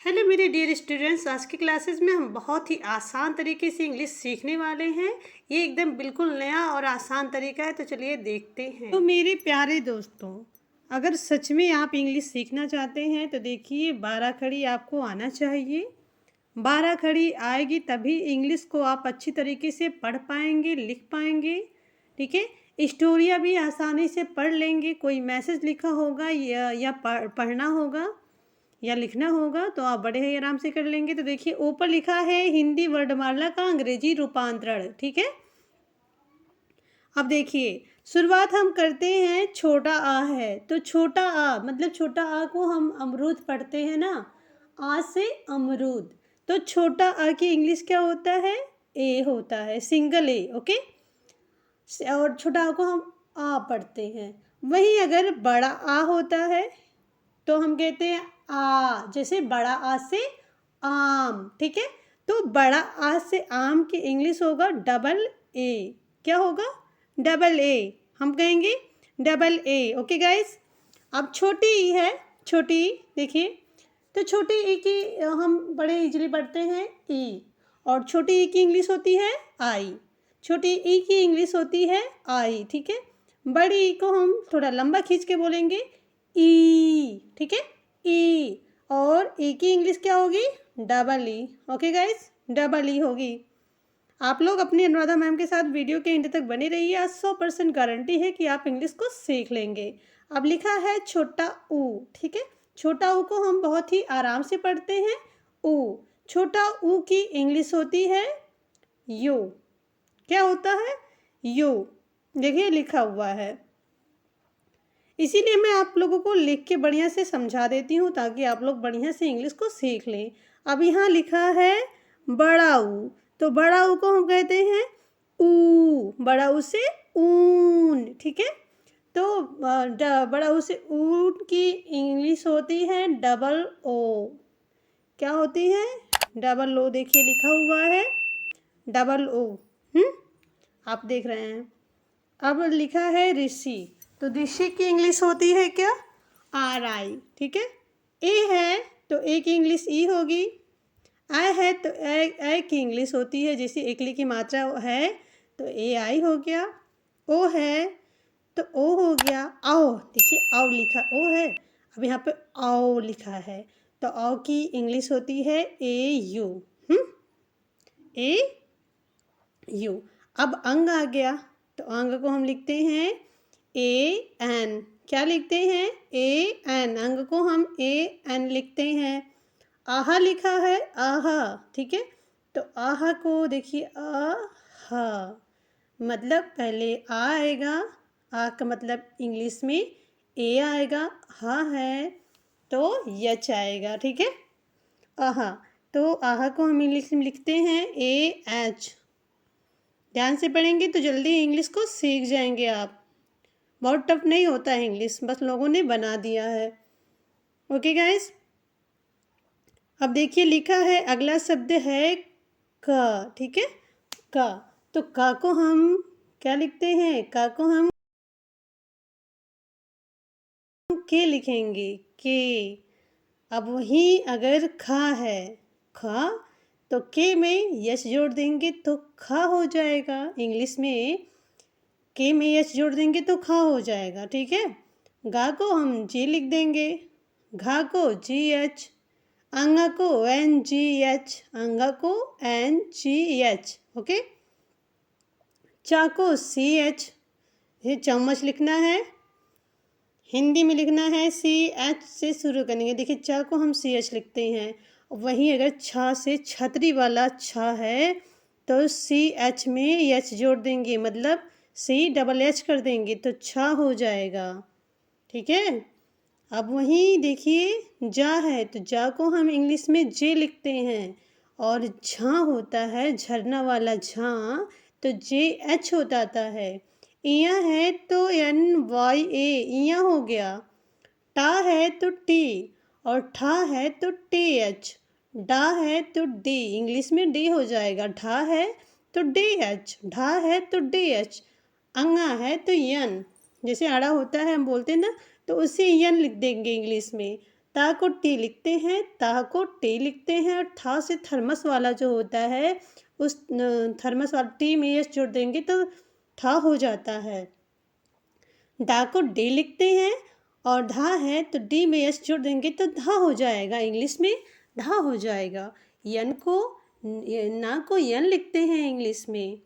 Hello मेरे dear students, आज की क्लासेस में हम बहुत ही आसान तरीके से इंग्लिश सीखने वाले हैं। ये एकदम बिल्कुल नया और आसान तरीका है, तो चलिए देखते हैं। तो मेरे प्यारे दोस्तों, अगर सच में आप इंग्लिश सीखना चाहते हैं तो देखिए 12 खड़ी आपको आना चाहिए। 12 खड़ी आएगी तभी इंग्लिश को आप अच्छी तरीके से पढ़ पाएंगे, लिख पाएंगे। ठीक है, स्टोरियाँ भी आसानी से पढ़ लेंगे। कोई मैसेज लिखा होगा या पढ़ना होगा या लिखना होगा तो आप बड़े ही आराम से कर लेंगे। तो देखिए ऊपर लिखा है हिंदी वर्णमाला का अंग्रेजी रूपांतरण। ठीक है, अब देखिए शुरुआत हम करते हैं, छोटा आ है तो छोटा आ मतलब छोटा आ को हम अमरूद पढ़ते हैं ना, आ से अमरूद। तो छोटा आ की इंग्लिश क्या होता है? ए होता है, सिंगल ए। ओके, और छोटा आ को हम आ पढ़ते हैं। वहीं अगर बड़ा आ होता है तो हम कहते हैं आ, जैसे बड़ा आ से आम। ठीक है, तो बड़ा आ से आम की इंग्लिश होगा डबल ए। क्या होगा? Double A. हम कहेंगे डबल ए। ओके गाइस, अब छोटी ई है। छोटी ई देखिए, तो छोटी ई की हम बड़े इजीली पढ़ते हैं ई, और छोटी ई की इंग्लिश होती है आई। छोटी ई की इंग्लिश होती है आई। ठीक है, बड़ी ई को हम थोड़ा लंबा खींच के बोलेंगे ई। ठीक है, ई। और ई की इंग्लिश क्या होगी? Double E. Okay guys, double E होगी। आप लोग अपनी अनुराधा मैम के साथ वीडियो के एंड तक बने रहिए। आज 100% गारंटी है कि आप इंग्लिश को सीख लेंगे। अब लिखा है छोटा ऊ। ठीक है, छोटा ऊ को हम बहुत ही आराम से पढ़ते हैं, ऊ। छोटा ऊ की इंग्लिश होती है यू। क्या होता है? यू। देखिए लिखा हुआ है, इसीलिए मैं आप लोगों को लिख के बढ़िया से समझा देती हूँ ताकि आप लोग बढ़िया से इंग्लिश को सीख लें। अब यहाँ लिखा है बड़ा ऊ, तो बड़ा ऊ को हम कहते हैं ऊ। बड़ा ऊ से ऊन। ठीक है, तो बड़ा ऊ से ऊन की इंग्लिश होती है डबल ओ। क्या होती है? Double O. देखिए लिखा हुआ है डबल ओ। आप देख रहे हैं। अब लिखा है ऋषि, तो ऋषि की इंग्लिश होती है क्या? आर आई। ठीक है, ए है तो ए की इंग्लिश ई होगी। आई है तो ए की इंग्लिश होती है, जैसे एकली की मात्रा है तो ए आई हो गया। ओ है तो ओ हो गया। आओ, देखिए आओ लिखा ओ है, अब यहाँ पे आओ लिखा है तो आओ की इंग्लिश होती है ए यू। A you. अब अंग आ गया, तो अंग को हम लिखते हैं ए एन। क्या लिखते हैं? A N. अंग को हम ए एन लिखते हैं। आहा लिखा है आहा। ठीक है, तो आहा को देखिए आहा, मतलब पहले आ आएगा, आ का मतलब इंग्लिश में ए आएगा, हा है तो यच आएगा। ठीक है, आहा। तो आहा को हम इंग्लिश में लिखते हैं ए एच। ध्यान से पढ़ेंगे तो जल्दी इंग्लिश को सीख जाएंगे आप। बहुत टफ नहीं होता है इंग्लिश, बस लोगों ने बना दिया है। ओके गाइस, अब देखिए लिखा है अगला शब्द है क। ठीक है, क। तो क को हम क्या लिखते हैं? क को हम के लिखेंगे, के। अब वहीं अगर खा है, खा, तो के में यश जोड़ देंगे तो खा हो जाएगा। इंग्लिश में के में एच जोड़ देंगे तो खा हो जाएगा। ठीक है, गा को हम जी लिख देंगे, घा को जी एच, अंगा को एन जी एच, अंगा को एन जी एच। ओके, चा को सी एच, ये चम्मच लिखना है, हिंदी में लिखना है सी एच से शुरू करेंगे। देखिए चा को हम सी एच लिखते हैं। वहीं अगर छा से छतरी वाला छा है तो सी एच में एच जोड़ देंगे, मतलब सी डबल एच कर देंगे तो छा हो जाएगा। ठीक है, अब वहीं देखिए जा है, तो जा को हम इंग्लिश में जे लिखते हैं, और झा होता है झरना वाला झा, तो जे एच हो जाता है। इया है तो एन वाई ए, इया हो गया। टा है तो टी, और ठा है तो टी एच। डा है तो डी, इंग्लिश में डी हो जाएगा। ढा है तो डी एच, ढा है तो डी एच। अंगा है तो यन, जैसे आड़ा होता है हम बोलते हैं ना, तो उसे यन लिख देंगे इंग्लिश में। ता को टी लिखते हैं, ता को टे लिखते हैं, और था से थर्मस वाला जो होता है उस थर्मस वाला टी में एस जोड़ देंगे तो था हो जाता है। दा को डे लिखते हैं और धा है तो डी में एस जोड़ देंगे तो धा हो जाएगा, इंग्लिश में धा हो जाएगा। यन को ना को यन लिखते हैं इंग्लिश में।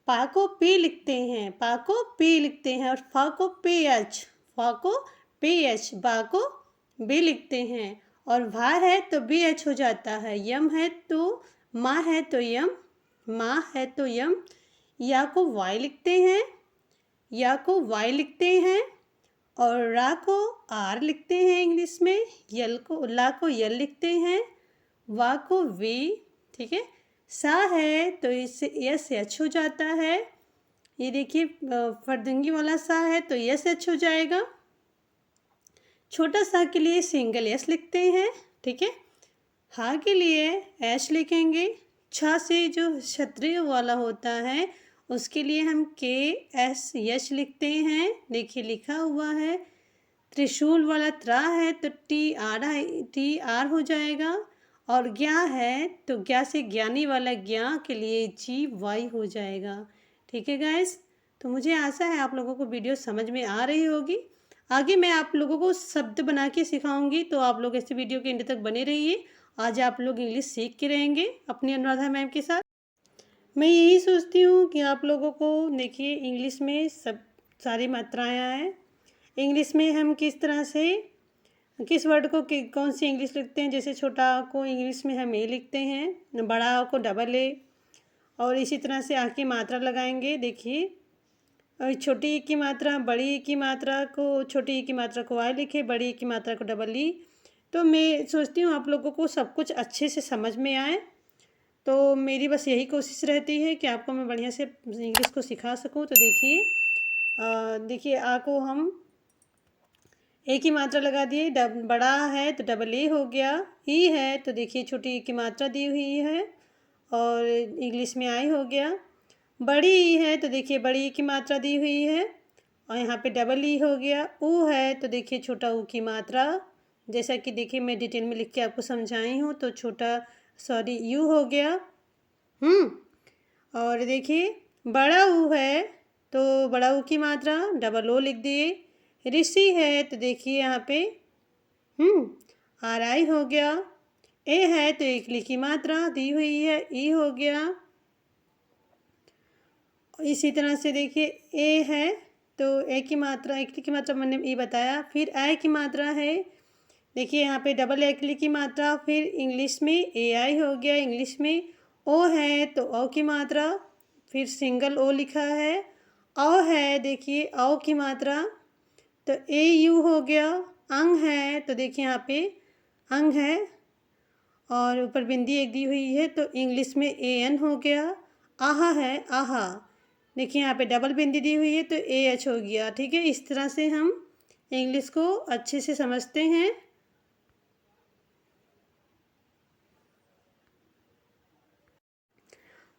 पा को पी लिखते हैं, पा को पी लिखते हैं, और फा को पी एच, फा को पी एच, बा को बी लिखते हैं, और भा है तो बी एच हो जाता है। यम है तो माँ है तो यम, माँ है तो यम। या को वाई लिखते हैं, या को वाई लिखते हैं, और रा को आर लिखते हैं इंग्लिश में। यल को ला को यल लिखते हैं, वा को वी, ठीक है। सा है तो इससे यस एच हो जाता है। ये देखिए फर्दंगी वाला सा है तो यस एच हो जाएगा। छोटा सा के लिए सिंगल एस लिखते हैं, ठीक है। हा के लिए एच लिखेंगे। छा से जो क्षत्रिय वाला होता है उसके लिए हम के एस यश लिखते हैं, देखिए लिखा हुआ है। त्रिशूल वाला त्रा है तो टी आर हो जाएगा, और ज्ञा है तो ज्ञा से ज्ञानी वाला ज्ञा के लिए जी वाई हो जाएगा, ठीक है गाइस। तो मुझे आशा है आप लोगों को वीडियो समझ में आ रही होगी। आगे मैं आप लोगों को शब्द बना के सिखाऊंगी, तो आप लोग ऐसे वीडियो के एंड तक बने रहिए। आज आप लोग इंग्लिश सीख के रहेंगे अपनी अनुराधा मैम के साथ। मैं यही सोचती हूँ कि आप लोगों को देखिए इंग्लिश में सब सारी मात्राएं आए। इंग्लिश में हम किस तरह से किस वर्ड को कौन सी इंग्लिश लिखते हैं, जैसे छोटा आ को इंग्लिश में हम ए लिखते हैं, बड़ा आ को डबल ए, और इसी तरह से आ की मात्रा लगाएंगे। देखिए छोटी ई की मात्रा बड़ी ई की मात्रा को, छोटी ई की मात्रा को आई लिखे, बड़ी ई की मात्रा को डबल ई। तो मैं सोचती हूँ आप लोगों को सब कुछ अच्छे से समझ में आए, तो मेरी बस यही कोशिश रहती है कि आपको मैं बढ़िया से इंग्लिश को सिखा सकूँ। तो देखिए आ को हम ए की मात्रा लगा दिए, बड़ा है तो डबल ए हो गया। ई है तो देखिए छोटी ई की मात्रा दी हुई है और इंग्लिश में आई हो गया। बड़ी ई है तो देखिए बड़ी ई की मात्रा दी हुई है और यहाँ पे डबल ई हो गया। ऊ है तो देखिए छोटा ऊ की मात्रा, जैसा कि देखिए मैं डिटेल में लिख के आपको समझाई हूँ, तो यू हो गया। और देखिए बड़ा ऊ है तो बड़ा ऊ की मात्रा डबल ओ लिख दिए। ऋषि है तो देखिए यहाँ पे आर आई हो गया। ए है तो एकली की मात्रा दी हुई है, ई हो गया। इसी तरह से देखिए ए है तो ए की मात्रा, एकली की मात्रा मैंने ई बताया। फिर आई की मात्रा है, देखिए यहाँ पे डबल एकली की मात्रा, फिर इंग्लिश में ए आई हो गया इंग्लिश में। ओ है तो ओ की मात्रा, फिर सिंगल ओ लिखा है। औ है देखिए औ की मात्रा तो ए यू हो गया। अंग है तो देखिए यहाँ पे अंग है और ऊपर बिंदी एक दी हुई है तो इंग्लिश में ए एन हो गया। आहा है आहा, देखिए यहाँ पे डबल बिंदी दी हुई है तो ए एच हो गया, ठीक है। इस तरह से हम इंग्लिश को अच्छे से समझते हैं।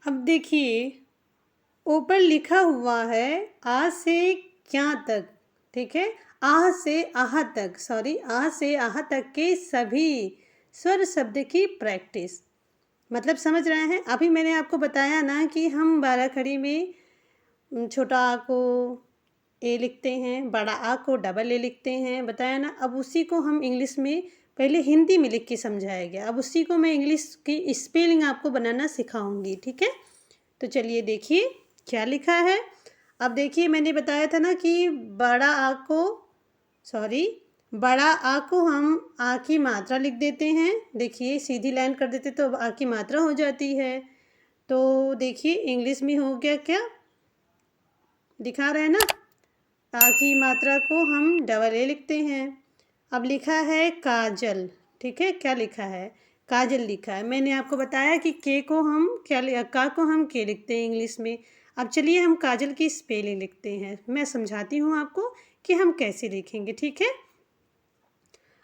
अब देखिए ऊपर लिखा हुआ है आ से क्या तक, ठीक है। आह से आह तक, आह से आह तक के सभी स्वर शब्द की प्रैक्टिस, मतलब समझ रहे हैं। अभी मैंने आपको बताया ना कि हम 12 खड़ी में छोटा आ को ए लिखते हैं, बड़ा आ को डबल ए लिखते हैं, बताया ना। अब उसी को हम इंग्लिश में पहले हिंदी में लिख के समझाया गया, अब उसी को मैं इंग्लिश की स्पेलिंग आपको बनाना सिखाऊंगी, ठीक है। तो चलिए देखिए क्या लिखा है। अब देखिए मैंने बताया था ना कि बड़ा आ को हम आ की मात्रा लिख देते हैं, देखिए सीधी लाइन कर देते तो आ की मात्रा हो जाती है। तो देखिए इंग्लिश में हो गया, क्या दिखा रहे हैं ना, आ की मात्रा को हम डबल ए लिखते हैं। अब लिखा है काजल, ठीक है, क्या लिखा है काजल लिखा है। मैंने आपको बताया कि के को हम का को हम के लिखते हैं इंग्लिश में। अब चलिए हम काजल की स्पेलिंग लिखते हैं, मैं समझाती हूँ आपको कि हम कैसे लिखेंगे, ठीक है।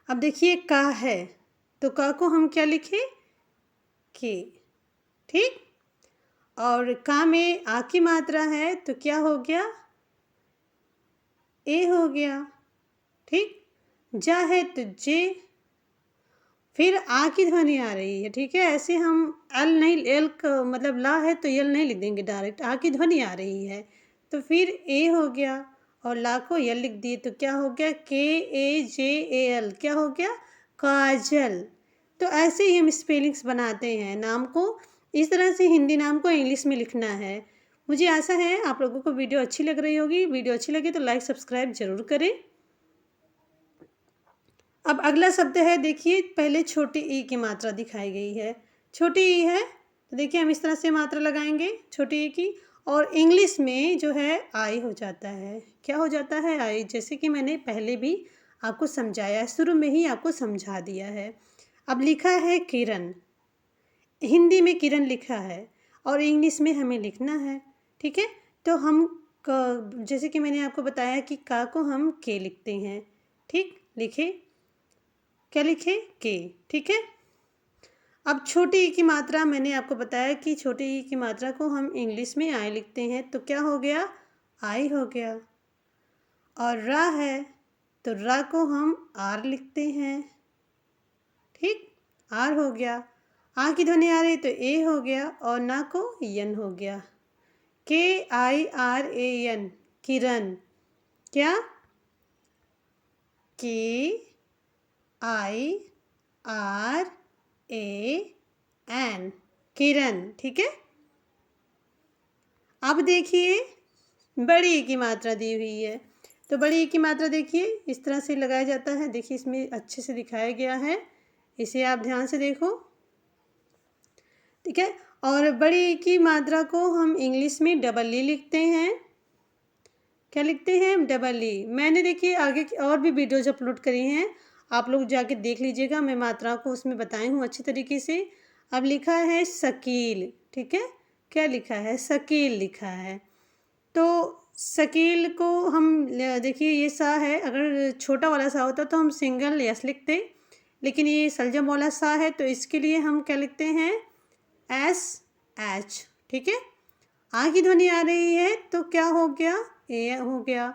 अब देखिए का है तो का को हम क्या लिखें के, ठीक। और का में आ की मात्रा है तो क्या हो गया ए हो गया, ठीक। जा है तो जे, फिर आ की ध्वनि आ रही है, ठीक है। ऐसे हम एल नहीं, एल मतलब ला है तो यल नहीं लिख देंगे डायरेक्ट, आ की ध्वनि आ रही है तो फिर ए हो गया और ला को यल लिख दिए तो क्या हो गया, KAJAL, क्या हो गया, काजल। तो ऐसे ही हम स्पेलिंग्स बनाते हैं नाम को, इस तरह से हिंदी नाम को इंग्लिश में लिखना है। मुझे आशा है आप लोगों को वीडियो अच्छी लग रही होगी। वीडियो अच्छी लगे तो लाइक सब्सक्राइब जरूर करें। अब अगला शब्द है, देखिए पहले छोटी ई की मात्रा दिखाई गई है, छोटी ई है तो देखिए हम इस तरह से मात्रा लगाएंगे छोटी ई की, और इंग्लिश में जो है आई हो जाता है, क्या हो जाता है, आई। जैसे कि मैंने पहले भी आपको समझाया है, शुरू में ही आपको समझा दिया है। अब लिखा है किरण, हिंदी में किरण लिखा है और इंग्लिश में हमें लिखना है, ठीक है। तो हम जैसे कि मैंने आपको बताया कि का को हम के लिखते हैं, ठीक, लिखे, क्या लिखे, के, ठीक है। अब छोटी ई की मात्रा मैंने आपको बताया कि छोटी ई की मात्रा को हम इंग्लिश में आई लिखते हैं तो क्या हो गया, आई हो गया। और रा है तो रा को हम आर लिखते हैं, ठीक, आर हो गया। आ की ध्वनि आ रही तो ए हो गया और ना को यन हो गया, KIRAN, किरण, क्या, KIRAN, किरण, ठीक है। अब देखिए बड़ी ई की मात्रा दी हुई है तो बड़ी ई की मात्रा देखिए इस तरह से लगाया जाता है, देखिए इसमें अच्छे से दिखाया गया है, इसे आप ध्यान से देखो, ठीक है। और बड़ी ई की मात्रा को हम इंग्लिश में डबल ई लिखते हैं, क्या लिखते हैं, डबल ई। मैंने देखिए आगे की और भी वीडियोज अपलोड करी हैं, आप लोग जाके देख लीजिएगा, मैं मात्रा को उसमें बताई हूँ अच्छी तरीके से। अब लिखा है शकील, ठीक है, क्या लिखा है, शकील लिखा है। तो शकील को हम देखिए ये सा है, अगर छोटा वाला सा होता तो हम सिंगल यस लिखते, लेकिन ये सलजम वाला सा है तो इसके लिए हम क्या लिखते हैं, SH, ठीक है। आ की ध्वनि आ रही है तो क्या हो गया, ए हो गया।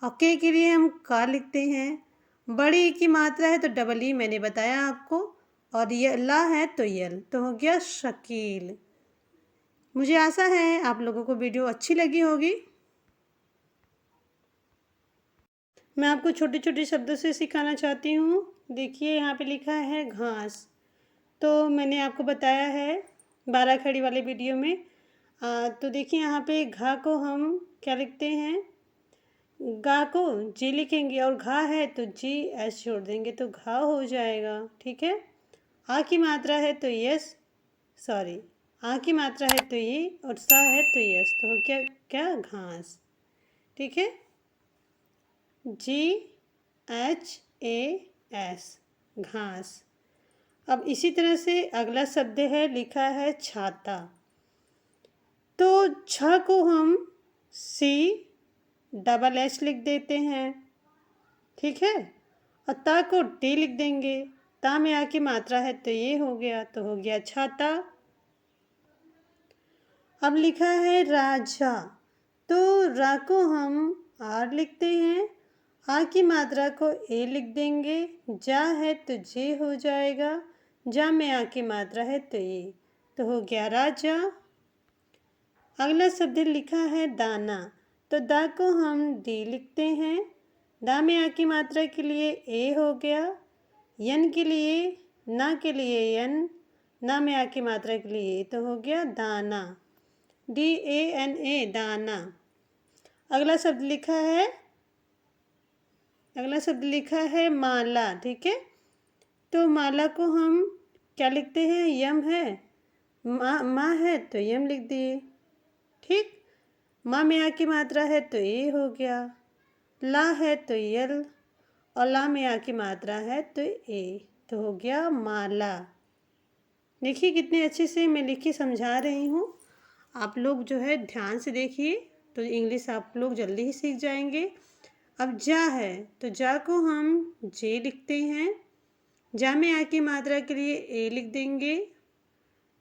और के लिए हम का लिखते हैं, बड़ी ई की मात्रा है तो डबल ई मैंने बताया आपको, और ये ला है तो यल, तो हो गया शकील। मुझे आशा है आप लोगों को वीडियो अच्छी लगी होगी। मैं आपको छोटे छोटे शब्दों से सिखाना चाहती हूँ। देखिए यहाँ पे लिखा है घास, तो मैंने आपको बताया है 12 खड़ी वाले वीडियो में। तो देखिए यहाँ पे घा को हम क्या लिखते हैं, गा को जी लिखेंगे और घा है तो GS छोड़ देंगे तो घा हो जाएगा, ठीक है। आ की मात्रा है तो यस, सॉरी, आ की मात्रा है तो ये और सा है तो यस, तो हो क्या, क्या, घास, ठीक है, GHAS, घास। अब इसी तरह से अगला शब्द है, लिखा है छाता, तो छ को हम CHH लिख देते हैं, ठीक है, और ता को टी लिख देंगे, ता में आ की मात्रा है तो ये हो गया, तो हो गया छाता। अब लिखा है राजा, तो रा को हम आर लिखते हैं, आ की मात्रा को ए लिख देंगे, जा है तो जे हो जाएगा, जा में आ की मात्रा है तो ये, तो हो गया राजा। अगला शब्द लिखा है दाना, तो दा को हम डी लिखते हैं, दा में आ की मात्रा के लिए ए हो गया, यन के लिए, ना के लिए यन, ना में आ की मात्रा के लिए, तो हो गया दाना, DANA, दाना। अगला शब्द लिखा है माला, ठीक है, तो माला को हम क्या लिखते हैं, यम है, माँ है तो यम लिख दिए, ठीक, माँ में आ की मात्रा है तो ये हो गया, ला है तो यल और ला में आ की मात्रा है तो ए, तो हो गया माला। देखिए कितने अच्छे से मैं लिख के समझा रही हूँ, आप लोग जो है ध्यान से देखिए तो इंग्लिश आप लोग जल्दी ही सीख जाएंगे। अब जा है तो जा को हम जे लिखते हैं, जा में आ की मात्रा के लिए ए लिख देंगे,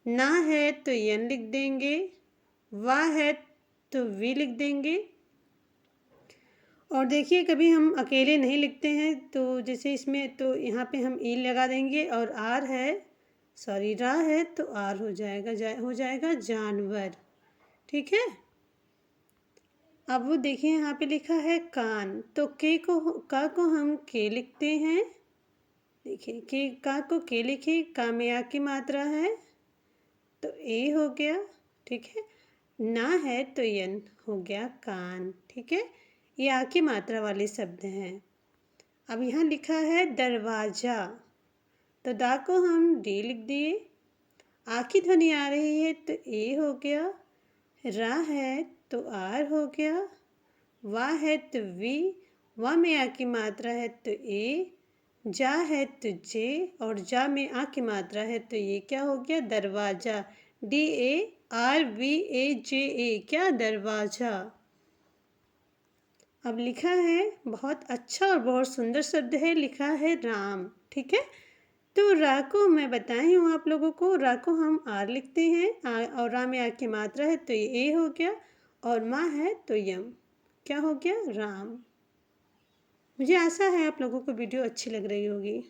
ना है तो यन लिख देंगे, वाह है तो वी लिख देंगे, और देखिए कभी हम अकेले नहीं लिखते हैं, तो जैसे इसमें तो यहाँ पे हम ई लगा देंगे और आर है, सॉरी रा है तो आर हो जाएगा, हो जाएगा जानवर। ठीक है। अब वो देखिए यहाँ पे लिखा है कान, तो का को हम के लिखते हैं। देखिए के का को के लिखे, का में आ की मात्रा है तो ए हो गया। ठीक है। ना है तो यन हो गया कान। ठीक है। ये आ की मात्रा वाले शब्द हैं। अब यहाँ लिखा है दरवाजा, तो दा को हम डी लिख दिए। आ की ध्वनि आ रही है तो ए हो गया। रा है तो आर हो गया। वाह है तो वी, वाह में आ की मात्रा है तो ए। जा है तो जे, और जा में आ की मात्रा है तो ये क्या हो गया, दरवाजा। DARVAJA, क्या, दरवाजा। अब लिखा है बहुत अच्छा और बहुत सुंदर शब्द है, लिखा है राम। ठीक है। तो रा को मैं बताई हूँ आप लोगों को, रा को हम आर लिखते हैं, और रा में आ की मात्रा है तो ये ए हो गया, और माँ है तो यम, क्या हो गया, राम। मुझे आशा है आप लोगों को वीडियो अच्छी लग रही होगी।